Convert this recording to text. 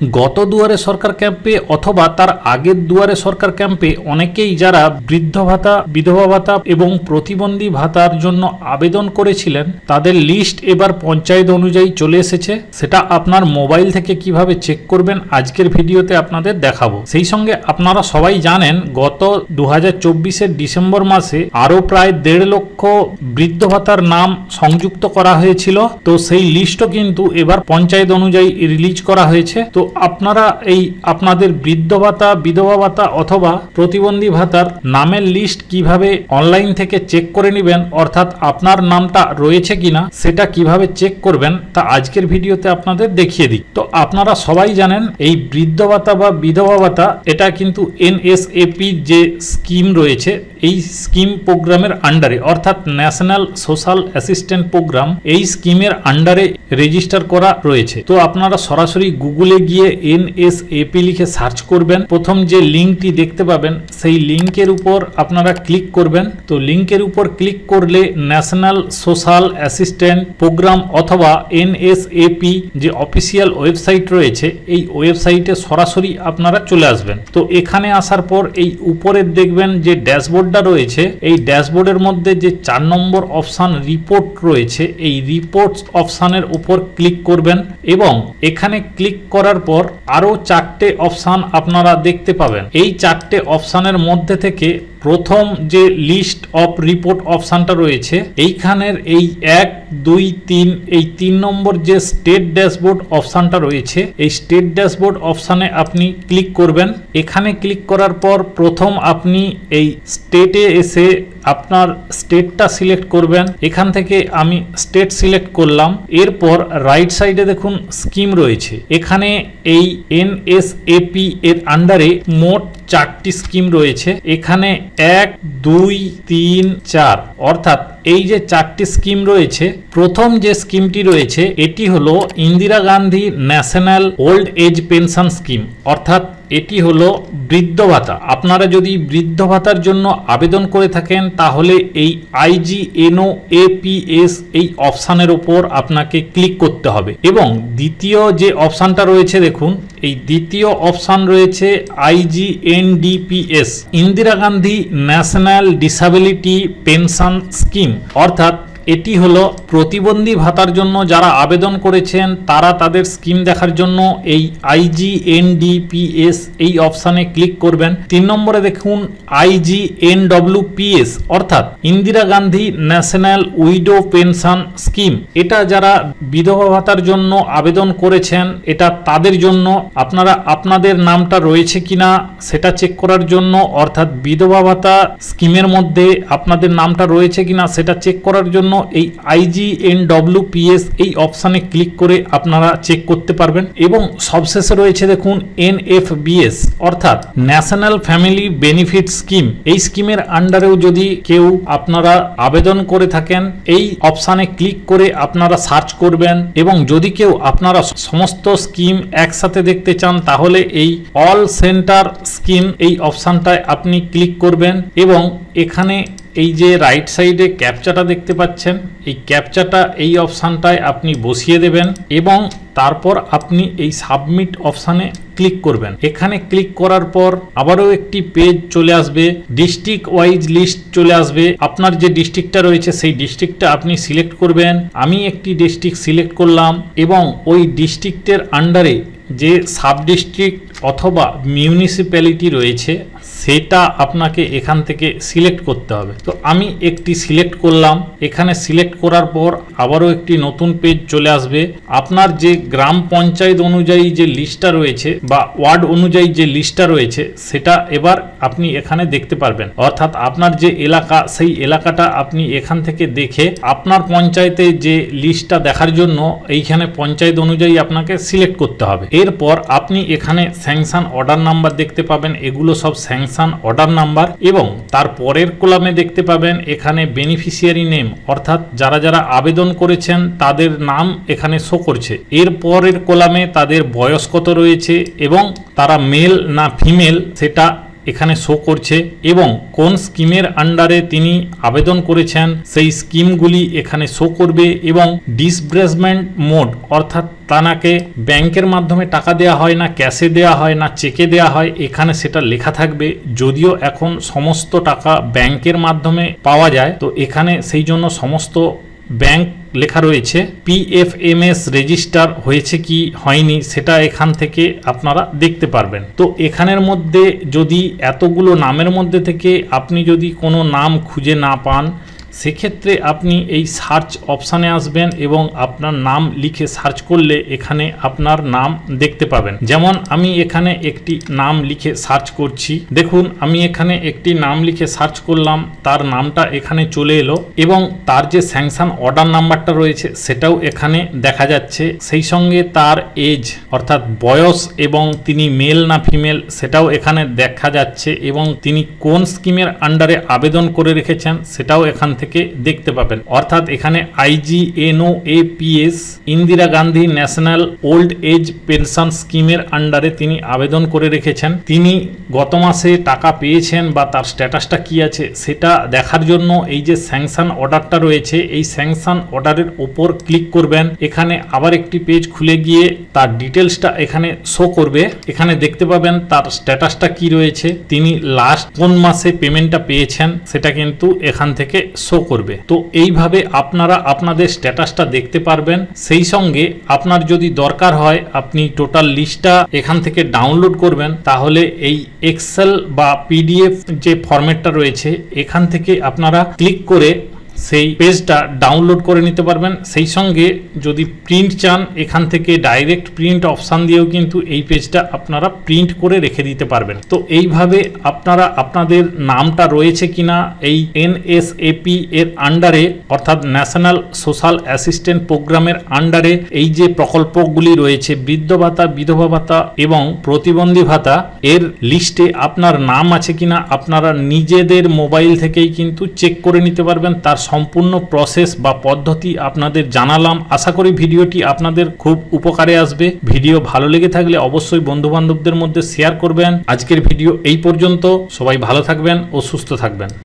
গত দুয়ারে সরকার ক্যাম্পে অথবা তার আগের দুয়ারে সরকার ক্যাম্পে অনেকেই যারা বৃদ্ধ ভাতা, বিধবা ভাতা এবং প্রতিবন্ধী ভাতার জন্য আবেদন করেছিলেন তাদের লিস্ট এবার পঞ্চায়েত অনুযায়ী চলে এসেছে। সেটা আপনার মোবাইল থেকে কিভাবে চেক করবেন আজকের ভিডিওতে আপনাদের দেখাবো। সেই সঙ্গে আপনারা সবাই জানেন গত 2024-এর ডিসেম্বর মাসে আরও প্রায় 1.5 লক্ষ বৃদ্ধ ভাতার নাম সংযুক্ত করা হয়েছিল। তো সেই লিস্টও কিন্তু এবার পঞ্চায়েত অনুযায়ী রিলিজ করা হয়েছে। তো আপনারা এই আপনাদের বৃদ্ধ ভাতা, বিধবা ভাতা অথবা প্রতিবন্ধী ভাতার নামের লিস্ট কিভাবে অনলাইন থেকে চেক করে নেবেন, অর্থাৎ আপনার নামটা রয়েছে কিনা সেটা কিভাবে চেক করবেন তা আজকের ভিডিওতে আপনাদের দেখিয়ে দিই। তো আপনারা সবাই জানেন এই বৃদ্ধ ভাতা বা বিধবা ভাতা এটা কিন্তু এনএসএপি যে স্কিম রয়েছে এই স্কিম প্রোগ্রামের আন্ডারে, অর্থাৎ ন্যাশনাল সোশ্যাল অ্যাসিস্ট্যান্ট প্রোগ্রাম, এই স্কিমের আন্ডারে রেজিস্টার করা রয়েছে। তো আপনারা সরাসরি গুগলে গিয়ে এনএসএপি লিখে সার্চ করবেন। প্রথম যে লিঙ্কটি দেখতে পাবেন সেই লিঙ্কের উপর আপনারা ক্লিক করবেন। তো লিঙ্কের উপর ক্লিক করলে ন্যাশনাল সোশ্যাল অ্যাসিস্ট্যান্ট প্রোগ্রাম অথবা এনএসএপি যে অফিসিয়াল ওয়েবসাইট রয়েছে এই ওয়েবসাইটে সরাসরি আপনারা চলে আসবেন। তো এখানে আসার পর এই উপরের দেখবেন যে ড্যাশবোর্ডটা রয়েছে, এই ড্যাশবোর্ডের মধ্যে যে 4 নম্বর অপশান রিপোর্ট রয়েছে এই রিপোর্টস অপশানের উপর ক্লিক করবেন এবং এখানে ক্লিক করার পর আরও 4টে অপশান আপনারা দেখতে পাবেন। এই 4টে অপশানের মধ্যে থেকে প্রথম যে লিস্ট অফ রিপোর্ট অপশানটা রয়েছে এইখানের এই 1, 2, 3 এই 3 নম্বর যে স্টেট ড্যাশবোর্ড অপশানটা রয়েছে এই স্টেট ড্যাশবোর্ড অপশানে আপনি ক্লিক করবেন। এখানে ক্লিক করার পর প্রথম আপনি এই স্টেটে এসে আপনার স্টেটটা সিলেক্ট করবেন। এখান থেকে আমি স্টেট সিলেক্ট করলাম। এরপর রাইট সাইডে দেখুন স্কিম রয়েছে, এখানে এই এনএসএপি এর আন্ডারে মোট 4টি স্কিম রয়েছে। এখানে 1, 2, 3, 4 অর্থাৎ এই যে 4টি স্কিম রয়েছে, প্রথম যে স্কিমটি রয়েছে এটি হলো Indira Gandhi national old age pension scheme, অর্থাৎ এটি হলো বৃদ্ধ ভাতা। আপনারা যদি বৃদ্ধ ভাতার জন্য আবেদন করে থাকেন তাহলে এই IGNOAPS এই অপশানের উপর আপনাকে ক্লিক করতে হবে। এবং দ্বিতীয় যে অপশানটা রয়েছে দেখুন এই দ্বিতীয় অপশান রয়েছে IGNDPS Indira Gandhi national disability pension scheme, অর্থাৎ এটি হলো প্রতিবন্ধী ভাতার জন্য যারা আবেদন করেছেন তারা তাদের স্কিম দেখার জন্য এই IGNDPS এই অপশানে ক্লিক করবেন। 3 নম্বরে দেখুন IGNWPS অর্থাৎ Indira Gandhi national widow pension scheme, এটা যারা বিধবা ভাতার জন্য আবেদন করেছেন এটা তাদের জন্য। আপনারা আপনাদের নামটা রয়েছে কিনা সেটা চেক করার জন্য, অর্থাৎ বিধবা ভাতা স্কিমের মধ্যে আপনাদের নামটা রয়েছে কিনা সেটা চেক করার জন্য এই IGNWPS এই অপশানে ক্লিক করে আপনারা চেক করতে পারবেন। এবং সবশেষে রয়েছে দেখুন NFBS অর্থাৎ ন্যাশনাল ফ্যামিলি বেনিফিট স্কিম, এই স্কিমের আন্ডারেও যদি কেউ আপনারা আবেদন করে থাকেন এই অপশানে ক্লিক করে আপনারা সার্চ করবেন। এবং যদি কেউ আপনারা সমস্ত স্কিম একসাথে দেখতে চান তাহলে এই অল সেন্টার স্কিম এই অপশানটায় আপনি ক্লিক করবেন এবং এখানে এই যে রাইট সাইডে ক্যাপচাটা দেখতে পাচ্ছেন এই ক্যাপচাটা এই অপশানটায় আপনি বসিয়ে দেবেন এবং তারপর আপনি এই সাবমিট অপশানে ক্লিক করবেন। এখানে ক্লিক করার পর আবারও একটি পেজ চলে আসবে, ডিস্ট্রিক্ট ওয়াইজ লিস্ট চলে আসবে। আপনার যে ডিস্ট্রিক্টটা রয়েছে সেই ডিস্ট্রিক্টটা আপনি সিলেক্ট করবেন। আমি একটি ডিস্ট্রিক্ট সিলেক্ট করলাম এবং ওই ডিস্ট্রিক্টের আন্ডারে যে সাব ডিস্ট্রিক্ট অথবা মিউনিসিপ্যালিটি রয়েছে সেটা আপনাকে এখান থেকে সিলেক্ট করতে হবে। তো আমি একটি সিলেক্ট করলাম। এখানে সিলেক্ট করার পর আবারও একটি নতুন পেজ চলে আসবে। আপনার যে গ্রাম পঞ্চায়েত অনুযায়ী যে লিস্টটা রয়েছে বা ওয়ার্ড অনুযায়ী যে লিস্টটা রয়েছে সেটা এবার আপনি এখানে দেখতে পারবেন, অর্থাৎ আপনার যে এলাকা সেই এলাকাটা আপনি এখান থেকে দেখে আপনার পঞ্চায়েতে যে লিস্টটা দেখার জন্য এইখানে পঞ্চায়েত অনুযায়ী আপনাকে সিলেক্ট করতে হবে। এরপর আপনি এখানে স্যাংশন অর্ডার নাম্বার দেখতে পাবেন, এগুলো সব স্যাংশন অর্ডার নাম্বার। এবং তার পরের কলামে দেখতে পাবেন এখানে বেনিফিশিয়ারি নেম, অর্থাৎ যারা যারা আবেদন করেছেন তাদের নাম এখানে শো করছে। এর পরের কলামে তাদের বয়স কত রয়েছে এবং তারা মেল না ফিমেল সেটা এখানে শো করছে এবং কোন স্কিমের আন্ডারে তিনি আবেদন করেছেন সেই স্কিমগুলি এখানে শো করবে এবং ডিসবার্সমেন্ট মোড অর্থাৎ তাকে ব্যাংকের মাধ্যমে টাকা দেওয়া হয় না ক্যাশে দেওয়া হয় না চেকে দেওয়া হয় এখানে সেটা লেখা থাকবে। যদিও এখন সমস্ত টাকা ব্যাংকের মাধ্যমে পাওয়া যায়, তো এখানে সেই জন্য সমস্ত ব্যাংক লেখা রয়েছে। পিএফএমএস রেজিস্টার হয়েছে কি হয়নি সেটা এখান থেকে আপনারা দেখতে পারবেন। তো এখানের মধ্যে যদি এতগুলো নামের মধ্যে থেকে আপনি যদি কোনো নাম খুঁজে না পান, সেক্ষেত্রে আপনি এই সার্চ অপশানে আসবেন এবং আপনার নাম লিখে সার্চ করলে এখানে আপনার নাম দেখতে পাবেন। যেমন আমি এখানে একটি নাম লিখে সার্চ করছি, দেখুন আমি এখানে একটি নাম লিখে সার্চ করলাম, তার নামটা এখানে চলে এলো এবং তার যে স্যাংশন অর্ডার নাম্বারটা রয়েছে সেটাও এখানে দেখা যাচ্ছে। সেই সঙ্গে তার এজ অর্থাৎ বয়স এবং তিনি মেল না ফিমেল সেটাও এখানে দেখা যাচ্ছে এবং তিনি কোন স্কিমের আন্ডারে আবেদন করে রেখেছেন সেটাও এখান থেকে দেখতে পাবেন। অর্থাৎ এখানে IGNOAPS Indira Gandhi national old age pension স্কিমের আন্ডারে তিনি আবেদন করে রেখেছেন। তিনি গত মাসে টাকা পেয়েছেন বা তার স্ট্যাটাসটা কি আছে সেটা দেখার জন্য এই যে স্যাংশন অর্ডারটা রয়েছে এই স্যাংশন অর্ডারের উপর ক্লিক করবেন। এখানে আবার একটি পেজ খুলে গিয়ে তার ডিটেলসটা এখানে শো করবে। এখানে দেখতে পাবেন তার স্ট্যাটাসটা কি রয়েছে, তিনি লাস্ট কোন মাসে পেমেন্টটা পেয়েছেন সেটা কিন্তু এখান থেকে শো করবে। তো এইভাবে আপনারা আপনাদের স্ট্যাটাসটা দেখতে পারবেন। সেই সঙ্গে আপনার যদি দরকার হয় আপনি টোটাল লিস্টটা এখান থেকে ডাউনলোড করবেন, তাহলে এই এক্সেল বা পিডিএফ যে ফরম্যাটটা রয়েছে এখান থেকে আপনারা ক্লিক করে সেই পেজটা ডাউনলোড করে নিতে পারবেন। সেই সঙ্গে যদি প্রিন্ট চান এখান থেকে ডাইরেক্ট প্রিন্ট অপশান দিয়েও কিন্তু এই পেজটা আপনারা প্রিন্ট করে রেখে দিতে পারবেন। তো এইভাবে আপনারা আপনাদের নামটা রয়েছে কিনা এই NSAP এর আন্ডারে অর্থাৎ ন্যাশনাল সোশ্যাল অ্যাসিস্ট্যান্ট প্রোগ্রামের আন্ডারে এই যে প্রকল্পগুলি রয়েছে বৃদ্ধ ভাতা, বিধবা ভাতা এবং প্রতিবন্ধী ভাতা এর লিস্টে আপনার নাম আছে কিনা আপনারা নিজেদের মোবাইল থেকেই কিন্তু চেক করে নিতে পারবেন। তার সম্পূর্ণ প্রসেস বা পদ্ধতি আপনাদের জানালাম। আশা করি ভিডিওটি আপনাদের খুব উপকারে আসবে। ভিডিও ভালো লেগে থাকলে অবশ্যই বন্ধু বান্ধবদের মধ্যে শেয়ার করবেন। আজকের ভিডিও এই পর্যন্ত। সবাই ভালো থাকবেন ও সুস্থ থাকবেন।